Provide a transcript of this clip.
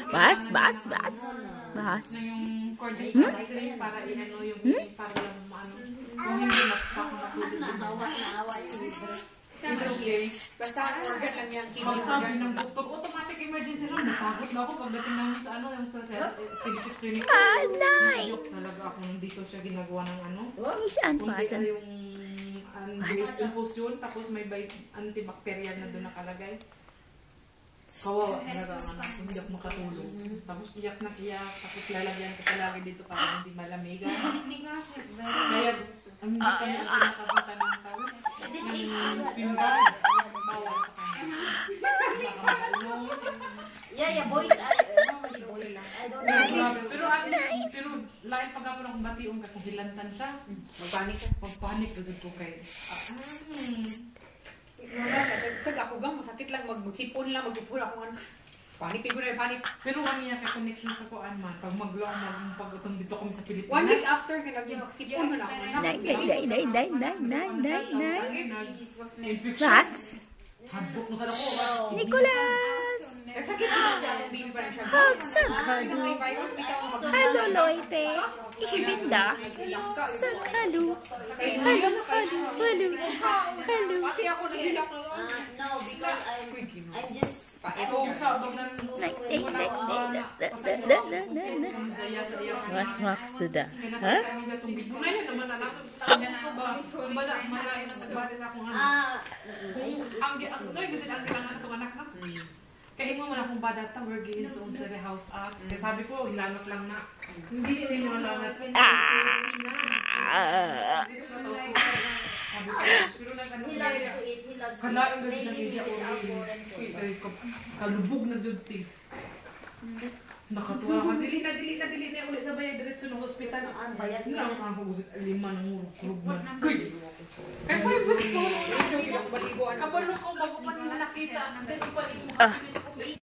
Bas. Para i-ano yung para lang maano. Kung hindi Basta organ lang yan. Sabi ng doktor, automatic emergency room. Natakot na ako pagdating namin sa ano, yung sa stage clinic. Nay! Talaga ako nandito siya ginagawa ng ano. Saan Kung pa? di yung infusion, tapos may antibacterial na doon nakalagay. Kawawa talaga ang anak, hindi ako makatulog. Tapos iyak na iyak, tapos lalagyan ko palagi dito para hindi malamigan. Kaya, hindi kami kasi nakapunta ng tawid. Pinbag, bawal sa kanya. Yeah, boys. Pero lahat pag ako ng bationg kakahilantan siya, magpanik doon ko kayo. Ako gang masakit lang magsipon lang magpupura ako ano. Panik Pero kami niya ka-connection sa kuan man. Pag pag-utong dito kami sa Pilipinas. 1 week after ka nagsipon mo na ako. Bas? Hadbok mo sa dako. Nicolas! Sakit na siya, baby pa na siya. Saghalo. Hello, Loite. Ihibinda. Saghalo. Hello. Pati ako nagilak na lang. No, because I'm just... Kung sa bag ng... What's Max to da? Ha? Bunayan naman anak. Malayo na nagbati sa akong anak. Ang kailangan itong anak na. Kaya mo man akong badata, we're given sa Unsere House Act. Kaya sabi ko, hilanot lang na. Hindi rin yung hilanot. He loves to eat. He loves to Kalain eat. kasi ng India ko. Kalubog na dun, ti. Nakatuwa ka. Dili na ulit sa bayad. Diretso ng hospital. Bayad Lang ako, 5 ng murug man. Kaya pa yung Balibuan. Kapalo ko, bago pa nila nakita. Hindi pa rin